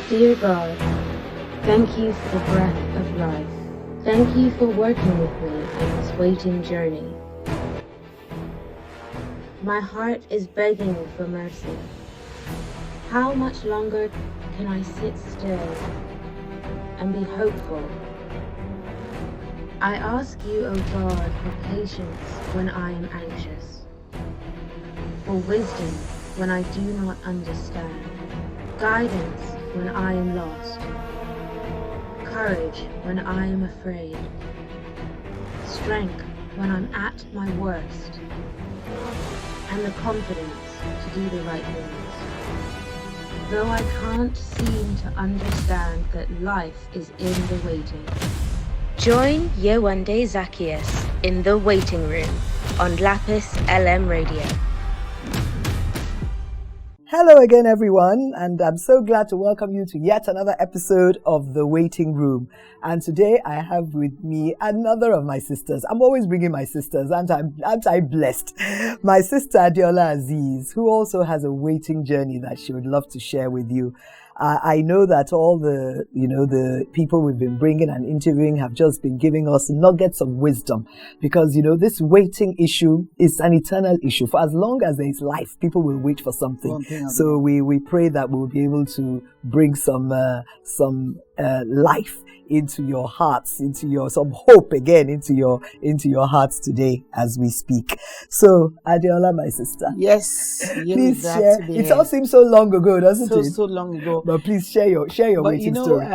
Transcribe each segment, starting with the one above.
Dear God, thank you for the breath of life. Thank you for working with me in this waiting journey. My heart is begging for mercy. How much longer can I sit still and be hopeful? I ask you, O God, for patience when I am anxious, for wisdom when I do not understand, guidance when I am lost, courage when I am afraid, strength when I'm at my worst, and the confidence to do the right things. Though I can't seem to understand that life is in the waiting. Join Yewande Zaccheaus in the waiting room on Lapis LM Radio. Hello again, everyone, and I'm so glad to welcome you to yet another episode of The Waiting Room. And today I have with me another of my sisters. I'm always bringing my sisters, aren't I blessed? My sister Adiola Aziz, who also has a waiting journey that she would love to share with you. I know that all the people we've been bringing and interviewing have just been giving us nuggets of wisdom, because, this waiting issue is an eternal issue. For as long as there is life, people will wait for something. So we pray that we'll be able to bring some life into your hearts, some hope again into your hearts today as we speak. So, Adiola, my sister. Yes, please share. It all seems so long ago, doesn't it? So long ago. But please share your waiting story.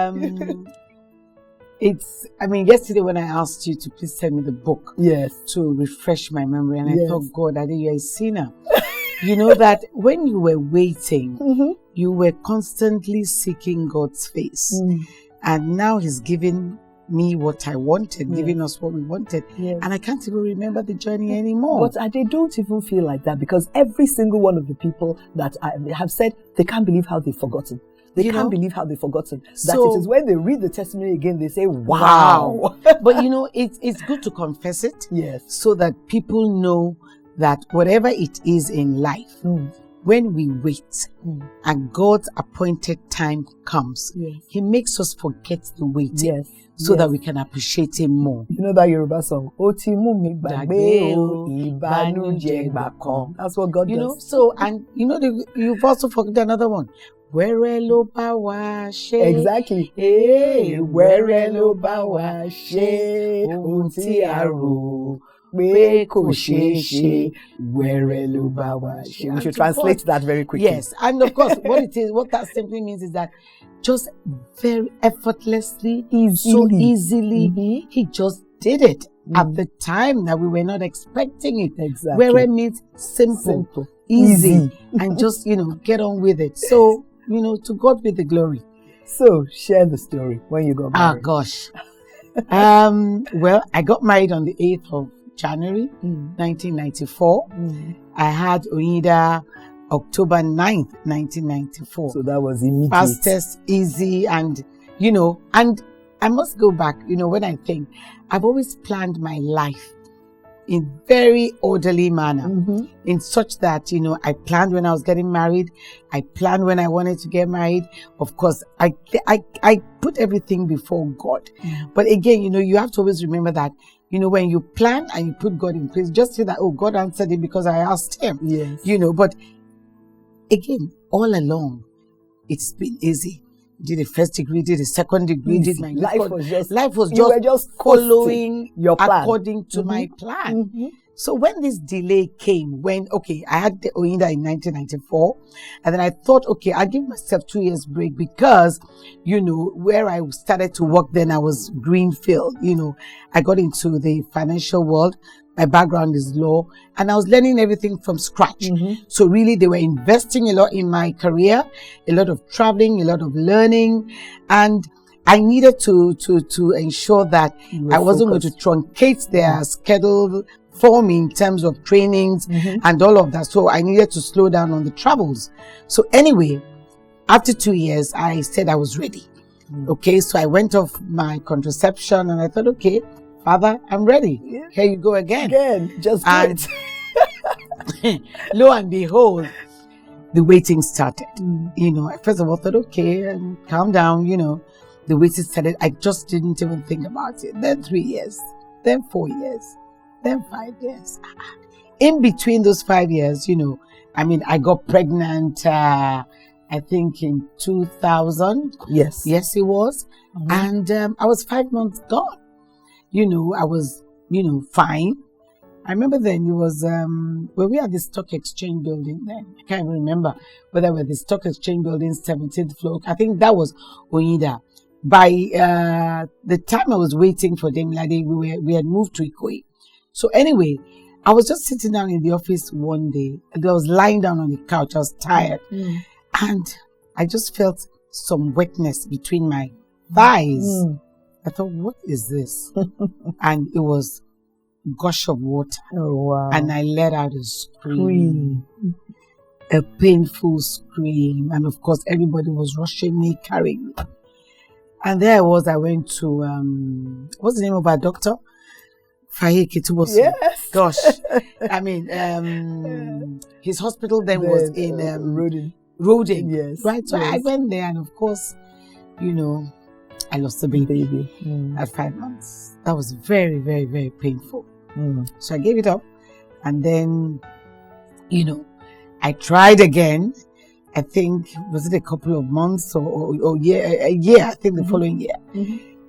Yesterday when I asked you to please send me the book, yes, to refresh my memory, and I thought, God, I think you're a sinner. You know that when you were waiting, mm-hmm. you were constantly seeking God's face. And now He's giving me what I wanted, giving us what we wanted. Yes. And I can't even remember the journey anymore. But they don't even feel like that, because every single one of the people that I have said, they can't believe how they've forgotten. They can't believe how they've forgotten. That it is when they read the testimony again, they say, wow. But it's good to confess it. Yes. So that people know that whatever it is in life, when we wait and God's appointed time comes, He makes us forget the waiting so that we can appreciate Him more. You know that Yoruba song? That's what God does. So, and you've also forgotten another one. Exactly. We should translate that very quickly. Yes, and of course, what that simply means is that just very effortlessly, so easily, He just did it at the time that we were not expecting it. Exactly. Where it means simple, easy, and just get on with it. So to God be the glory. So share the story when you got married. Gosh. Well, I got married on the 8th of January 1994. I had Oida October 9th, 1994. So that was immediate. Fastest, easy, and and I must go back, when I think, I've always planned my life in very orderly manner, in such that, I planned when I was getting married. I planned when I wanted to get married. Of course, I put everything before God. But again, you have to always remember that, when you plan and you put God in place, just say that, oh, God answered it because I asked Him. Yes. But again, all along, it's been easy. Did the first degree, did the second degree, did my life was just following your plan according to my plan. So when this delay came, I had the Oinda in 1994, and then I thought, I'll give myself 2 years break because, where I started to work then, I was greenfield. I got into the financial world. My background is law, and I was learning everything from scratch. So really, they were investing a lot in my career, a lot of traveling, a lot of learning, and I needed to ensure that I wasn't going to truncate their schedule for me in terms of trainings and all of that. So I needed to slow down on the travels. So anyway, after 2 years, I said I was ready. So I went off my contraception and I thought, Father, I'm ready. Here you go again. Just do it. Lo and behold, the waiting started. You know, I first of all thought, okay, calm down, you know. The waiting started. I just didn't even think about it. Then 3 years, then 4 years, then 5 years. In between those 5 years, you know, I mean, I got pregnant, I think in 2000. Yes. Yes, it was. And I was 5 months gone. You know, I was, you know, fine. I remember then it was, where we had the stock exchange building then. I can't even remember whether we had the stock exchange building, 17th floor. I think that was Oida. By the time I was waiting for Demilade, we had moved to Ikoyi. So anyway, I was just sitting down in the office one day, and I was lying down on the couch. I was tired, and I just felt some wetness between my thighs. I thought, what is this? And it was gush of water. Oh, wow. And I let out a scream. A painful scream. And of course, everybody was rushing me, carrying me. And there I was. I went to, what's the name of our doctor? Faye Kitubosu. Yes. Gosh. I mean, his hospital then was in Roding. Yes. Right? So I went there, and of course, you know, I lost the baby at 5 months. That was very, very, very painful. So I gave it up. And then, you know, I tried again. I think, was it a couple of months or a year, I think the following year.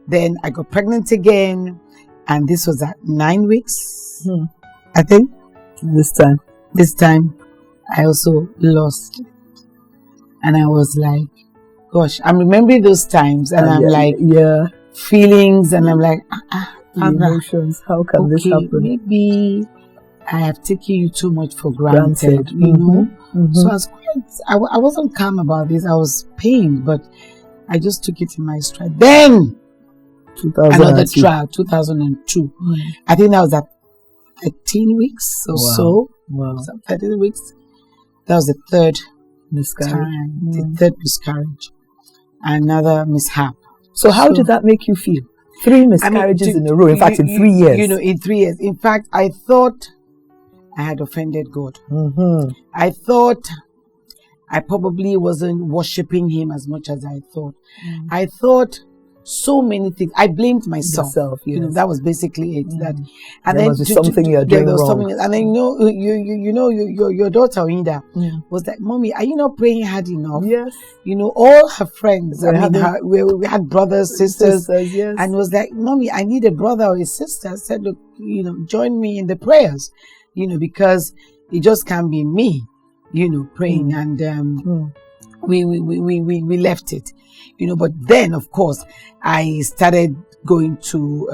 Then I got pregnant again, and this was at 9 weeks, I think. This time, I also lost it. And I was like, gosh, I'm remembering those times, and I'm like, feelings, and I'm like, emotions, how can this happen? Maybe I have taken you too much for granted, you know? So I was I wasn't calm about this. I was pained, but I just took it in my stride. Then, another trial, 2002. I think that was at 13 weeks or so. Wow. 13 weeks. That was the third miscarriage. The third miscarriage. Another mishap. So how did that make you feel? 3 miscarriages in a row. In fact, in 3 years. You know, in 3 years. In fact, I thought I had offended God. I thought I probably wasn't worshipping Him as much as I thought. I thought so many things. I blamed myself. You know, that was basically it. That, and there then must be something you're doing wrong. And then your daughter Oinda was like, "Mommy, are you not praying hard enough?" Yes. You know, all her friends. We had brothers, sisters, yes. and was like, "Mommy, I need a brother or a sister." I said, "Look, you know, join me in the prayers." You know, because it just can't be me, you know, praying. And we left it, you know. But then, of course, I started going to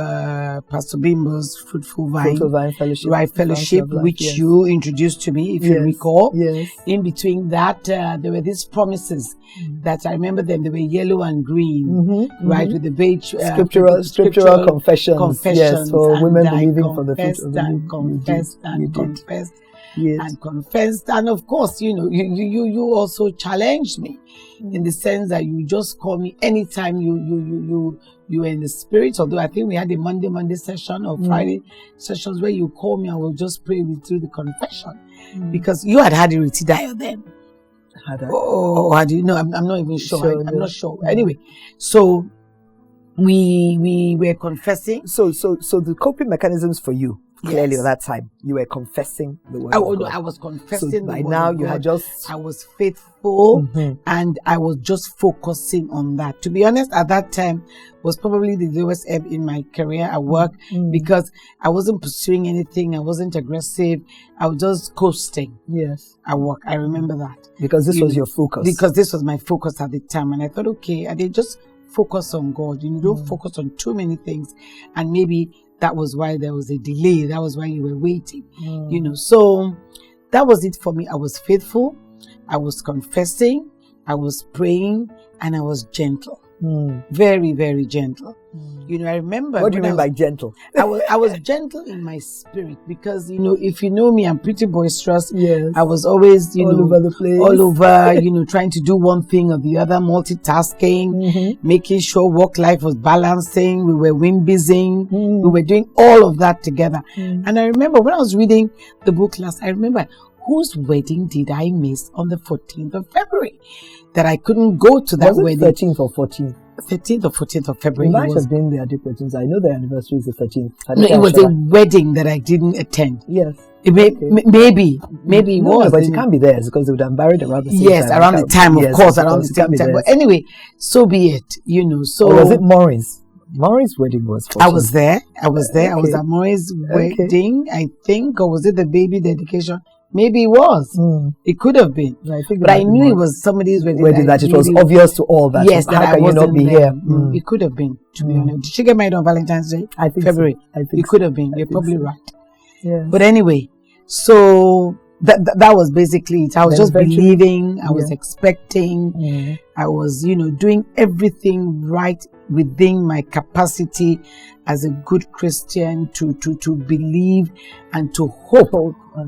Pastor Bimbo's Fruitful Vine Fellowship, which you introduced to me, if you recall. Yes. In between that, there were these promises that I remember them. They were yellow and green, right, with the beige scriptural confessions. Yes, for women believing for the fruit of the womb. Confessed and confessed, and of course, you know, you also challenged me in the sense that you just call me anytime you were in the spirit. Although I think we had a Monday session or Friday sessions where you call me, I will just pray with you the confession because you had a retidio then. Oh, how do you know? I'm not even sure. I'm not sure. Anyway, so we were confessing. So the coping mechanisms for you. Clearly, at that time, you were confessing the word of God. I was confessing the word now of you God. had just... I was faithful, and I was just focusing on that. To be honest, at that time was probably the lowest ebb in my career at work because I wasn't pursuing anything. I wasn't aggressive. I was just coasting. Yes, at work. I remember that because this was your focus. Because this was my focus at the time, and I thought, okay, I did just focus on God. You don't focus on too many things, and maybe that was why there was a delay. That was why you were waiting, you know. So that was it for me. I was faithful. I was confessing. I was praying, and I was gentle. Very, very gentle. You know, I remember. What do you mean by gentle? I was gentle in my spirit because, you know, if you know me, I'm pretty boisterous. Yes. I was always, you know, over the place. all over, you know, trying to do one thing or the other, multitasking, making sure work life was balancing. We were win-busying. We were doing all of that together. And I remember when I was reading the book last, I remember, whose wedding did I miss on the 14th of February? That I couldn't go to that wedding. 13th or 14th? 13th or 14th of February. It might have been their weddings. I know their anniversary is the 13th. No, it was a wedding that I didn't attend. Yes. Maybe it was. No, but it can't be theirs because they would have married around the same time. Yes, around the time, of course, around the same time. But anyway, so be it, So, or was it Maureen's? Maureen's wedding was 14th. I was there. I was at Maureen's wedding, I think, or was it the baby dedication? Maybe it was. It could have been. But I knew it was somebody's wedding. That it was obvious to all that. Yes, how can you not be there. here? It could have been, to be honest. Did she get married on Valentine's Day? I think February. So. I think it could have been. You're probably right. Yeah. But anyway, so that was basically it. I was just believing. I was expecting. I was, doing everything right within my capacity as a good Christian to believe and to hope. I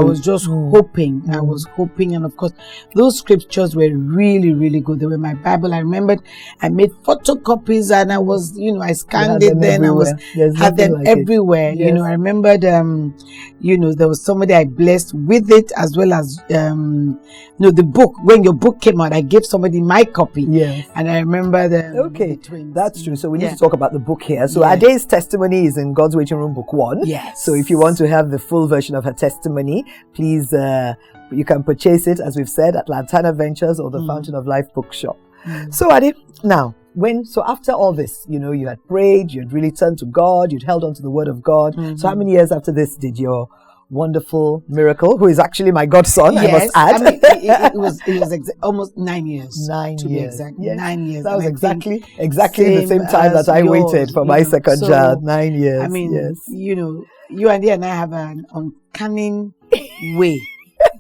was just hoping. I was hoping, and of course, those scriptures were really, really good. They were my Bible. I remembered I made photocopies, and I was, I scanned it. Then everywhere. Had them everywhere. Yes. I remembered, there was somebody I blessed with it, as well as, the book. When your book came out, I gave somebody my copy. Yes. And I remember the twins. That's true. So we need to talk about the book here. So Ade's testimony is in God's Waiting Room, book 1. Yes. So if you want to have the full version of her testimony, please, you can purchase it, as we've said, at Lantana Ventures or the Fountain of Life bookshop. So Ade, now, after all this, you had prayed, you had really turned to God, you'd held on to the word of God. So how many years after this did your wonderful miracle, who is actually my godson, I must add. It was almost 9 years. 9 to years. be exact. Yes. 9 years. That was exactly the same time that I waited for my second child. 9 years. I mean, Yewande and I have an uncanny way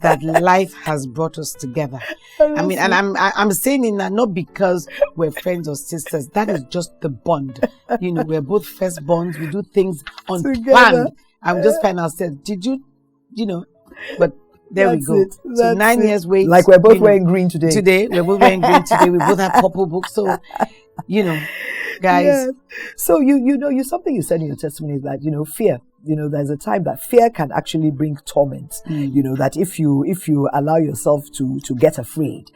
that life has brought us together. I mean, and I'm saying it not because we're friends or sisters. That is just the bond. We're both firstborns. We do things unplanned. I'm just finding ourselves. Did you, but there we go. So 9 years wait. Like we're both wearing green today. Today, we're both wearing green today. We both have purple books. So, guys. Yes. So you something you said in your testimony is that, fear. There's a time that fear can actually bring torment. That if you allow yourself to get afraid,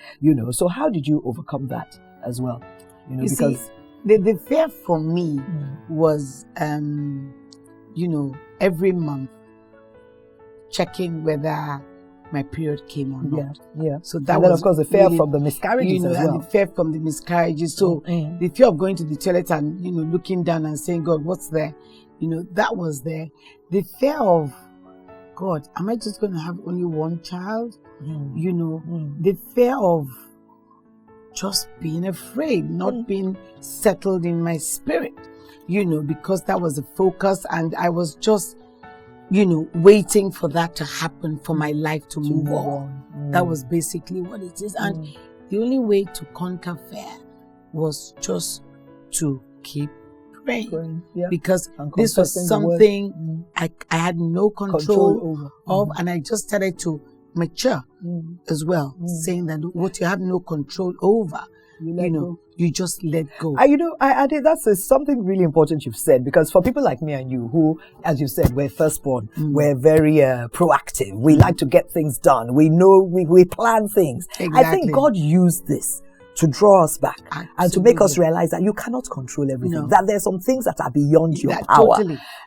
So how did you overcome that as well? See, the fear for me was, every month checking whether my period came or not. Yeah. So that was, of course, the fear from the miscarriages as well. And the fear from the miscarriages. So the fear of going to the toilet and, looking down and saying, God, what's there? That was there. The fear of, God, am I just going to have only one child? The fear of just being afraid, not being settled in my spirit, because that was the focus, and I was just, waiting for that to happen for my life to move on. That was basically what it is. And the only way to conquer fear was just to keep praying. Because this was something I had no control of, and I just started to mature as well, saying that what you have no control over, you just let go. I did. That's something really important you've said, because for people like me and you, who, as you said, we're firstborn, we're very proactive. We like to get things done. We know we plan things. Exactly. I think God used this to draw us back and to make us realize that you cannot control everything. That there's some things that are beyond your power,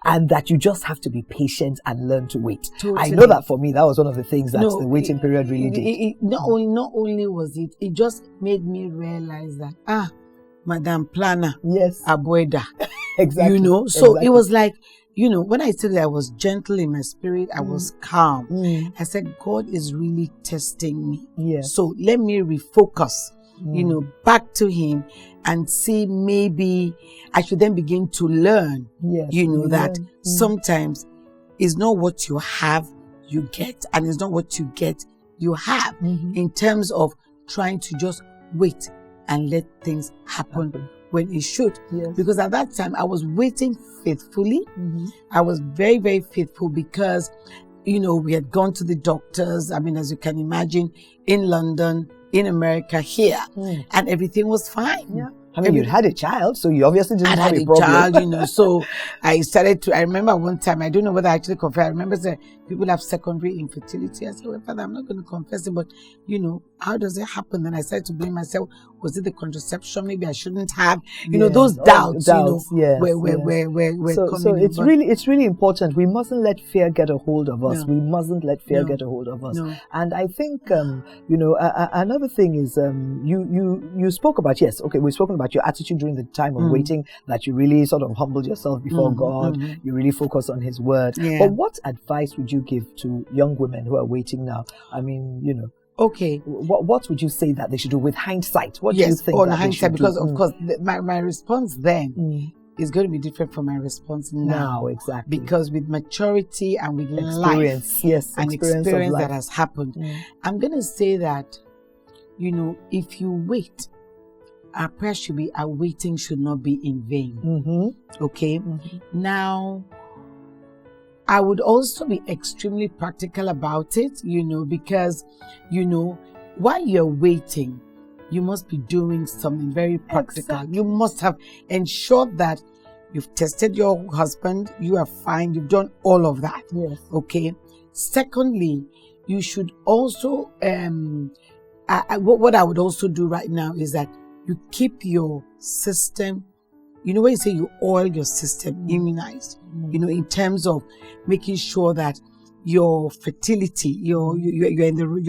and that you just have to be patient and learn to wait. I know that for me, that was one of the things that the waiting period really did. Not only was it just made me realize that Madam Planner, Abueda, exactly. So it was like, when I said that I was gentle in my spirit, I was calm. I said, God is really testing me. So let me refocus. Back to him and see, maybe I should then begin to learn, that sometimes it's not what you have, you get, and it's not what you get, you have, in terms of trying to just wait and let things happen when it should. Because at that time, I was waiting faithfully. I was very, very faithful because, we had gone to the doctors. I mean, as you can imagine, in London, in America, here, and everything was fine. I mean, you'd had a child, so you obviously didn't have a problem. Child, so I remember one time, I don't know whether I actually confessed, I remember saying, people have secondary infertility. I said, well, Father, I'm not going to confess it, but, how does it happen? Then I started to blame myself. Was it the contraception? Maybe I shouldn't have, those doubts, yes, where so coming it's really important. We mustn't let fear get a hold of us. No. We mustn't let fear get a hold of us. No. And I think, another thing is, you spoke about, we've spoken about your attitude during the time of waiting, that you really sort of humbled yourself before God. You really focus on His word. Yeah. But what advice would you give to young women who are waiting now? I mean, Okay. What would you say that they should do with hindsight? What yes, do you think on that hindsight, they should because do? of course my response then is going to be different from my response now. Exactly. Because with maturity and with experience, life, and experience that has happened, I'm going to say that, if you wait, our prayer should be, our waiting should not be in vain. Okay? Now, I would also be extremely practical about it, because, while you're waiting, you must be doing something very practical. Exactly. You must have ensured that you've tested your husband, you are fine, you've done all of that. Yes. Okay? Secondly, you should also, what I would also do right now is that you keep your system, when you say you oil your system, immunized, in terms of making sure that your fertility, your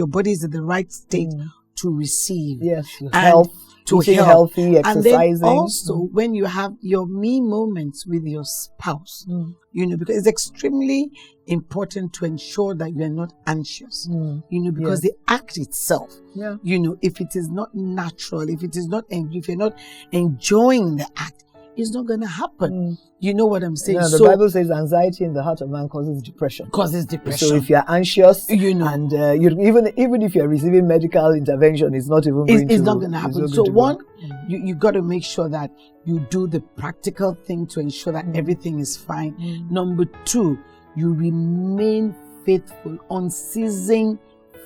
body is in the right state to receive. Yes, and health, to eating help. healthy, exercising. And then also when you have your me moments with your spouse, because it's extremely important to ensure that you are not anxious, because the act itself, if it is not natural, if you're not enjoying the act, it's not going to happen. You know what I'm saying? The Bible says anxiety in the heart of man causes depression. So if you're anxious, and even if you're receiving medical intervention, it's not even it's not going to happen. So you got to make sure that you do the practical thing to ensure that everything is fine. Number 2, you remain faithful, unceasing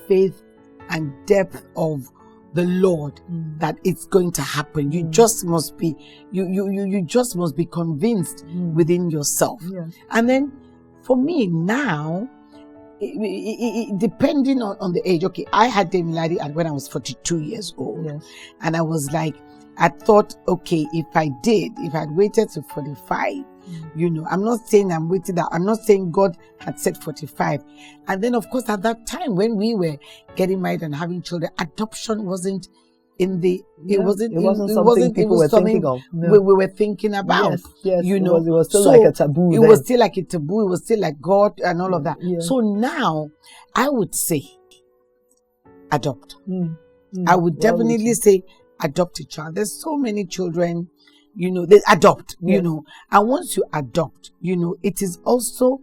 faith and depth of the Lord, that it's going to happen. You just must be, you just must be convinced within yourself. Yes. And then for me now, depending on the age, I had Demilade when I was 42 years old. Yes. And I was like, I thought, if I'd waited to 45, I'm not saying I'm waiting that. I'm not saying God had said 45. And then, of course, at that time when we were getting married and having children, adoption wasn't in the. It wasn't something people were thinking of. No. We were thinking about. Yes. It was still like a taboo. It was still like a taboo. It was still like God and all of that. Yeah. So now, I would say, adopt. I would definitely say, adopt a child. There's so many children. They adopt, and once you adopt, it is also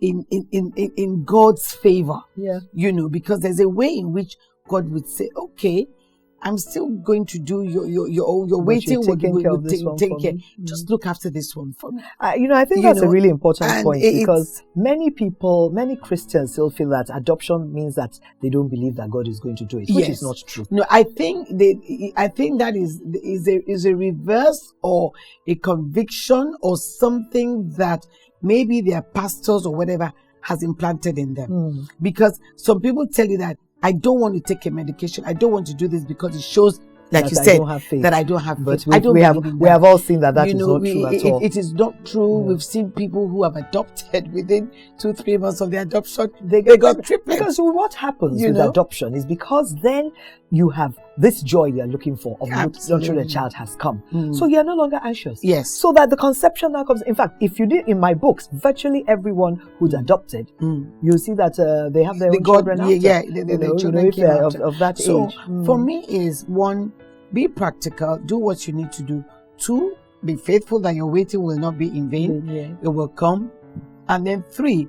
in God's favor, because there's a way in which God would say, okay, I'm still going to do your waiting will take care. Just look after this one for me. I think that's a really important point, because many Christians still feel that adoption means that they don't believe that God is going to do it, which is not true. No, I think that is a reverse or a conviction or something that maybe their pastors or whatever has implanted in them. Because some people tell you that I don't want to take a medication. I don't want to do this because it shows, like you said, that I don't have faith. But we have all seen that is not true at all. It is not true. We've seen people who have adopted within 2-3 months of the adoption, they got triplets. Because what happens with adoption is because then you have this joy you're looking for of nurturing a child has come. So you're no longer anxious. Yes. So that the conception now comes. In fact, if you did in my books, virtually everyone who's adopted, you'll see that they have their own children after. The children came after. Of that age. So for me is 1, be practical, do what you need to do. 2, be faithful that your waiting will not be in vain. It will come. And then 3,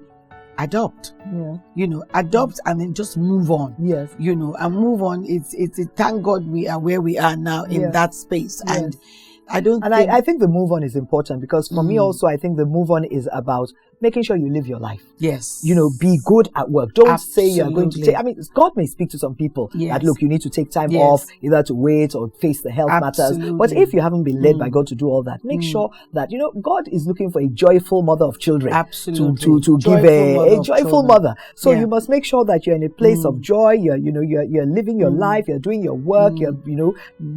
adopt. Adopt and then just move on. Yes. And move on. It's thank God we are where we are now in that space. And I think the move on is important, because for me also, I think the move on is about making sure you live your life. Yes. Be good at work. Don't say you're going to Absolutely. take, God may speak to some people Yes. that, look, you need to take time Yes. off, either to wait or face the health matters. But if you haven't been led by God to do all that, make sure that, God is looking for a joyful mother of children. Absolutely. To give a joyful mother. So you must make sure that you're in a place of joy. You're living your life. You're doing your work. You're,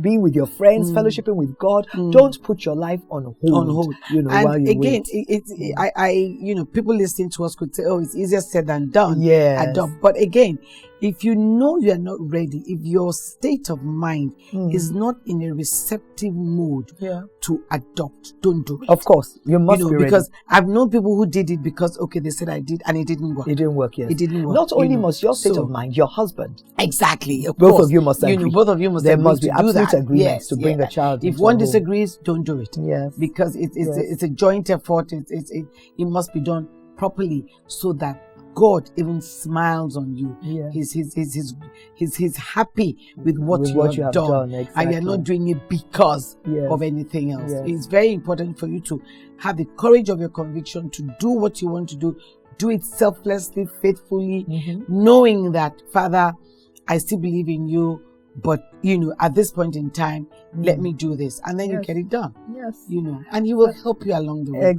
being with your friends, fellowshipping with God. Don't put your life on hold. And while you again, wait. people listening to us could say, "Oh, it's easier said than done." Yes. But again, if you know you are not ready, if your state of mind is not in a receptive mood to adopt, don't do it. Of course, you must be ready. Because I've known people who did it because, they said I did and it didn't work. It didn't work, yes. It didn't work. Not only must your state of mind, your husband. Exactly. Both of you must agree. Both of you must there agree must be to do absolute that. agreements to bring a child If into one a home. disagrees, don't do it. Yes. Because it's a joint effort. It must be done properly so that God even smiles on you. Yeah. He's happy with what you have done. Exactly. And you're not doing it because of anything else. Yes. It's very important for you to have the courage of your conviction to do what you want to do. Do it selflessly, faithfully, knowing that, Father, I still believe in you, but at this point in time, let me do this, and then you get it done. Yes. And He will help you along the way.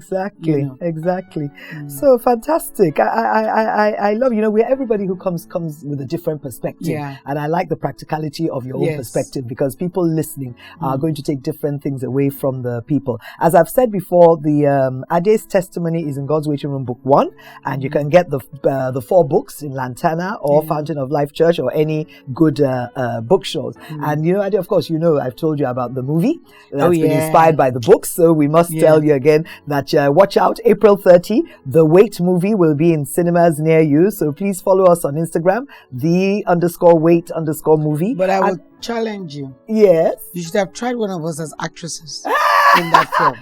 Exactly. So fantastic. I love, where everybody who comes with a different perspective. Yeah. And I like the practicality of your own perspective, because people listening are going to take different things away from the people. As I've said before, the Ade's testimony is in God's Waiting Room, Book 1, and you can get the 4 books in Lantana or Fountain of Life Church or any good bookshows. And Ade, of course, I've told you about the movie that's been inspired by the books. So we must tell you again that watch out, April 30, the Wait movie will be in cinemas near you. So please follow us on Instagram, _wait_movie. But I will challenge you. Yes. You should have tried one of us as actresses in that film.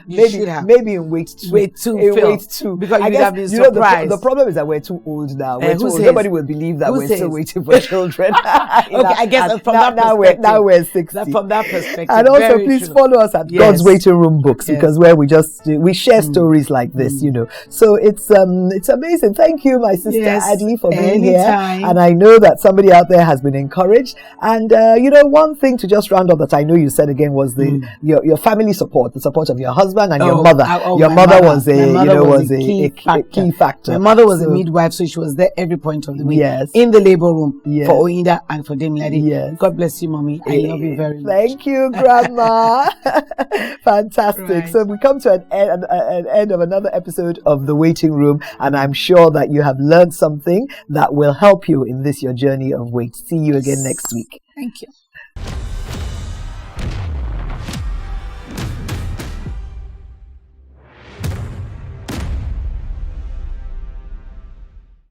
Maybe in Wait 2. Wait 2 in film. Wait 2. Because you would have been surprised. The problem is that we're too old now. We're too old. says? Nobody will believe that we're still waiting for children. I guess from that perspective. Now we're 60. From that perspective. And also, please follow us at God's Waiting Room Books, because where we share stories like this, So it's amazing. Thank you, my sister Adi, for being here. And I know that somebody out there has been encouraged. And one thing to just round up that I know you said again was your family support, the support of your husband and your mother. Your mother was a key factor. My mother was a midwife, so she was there every point of the week. Yes. In the labor room for Oyinda and for Demilade. Yes. God bless you, Mommy. I love you very much. Thank you, Grandma. Fantastic. Right. So we come to an end of another episode of The Waiting Room, and I'm sure that you have learned something that will help you in your journey of wait. See you again next week. Thank you.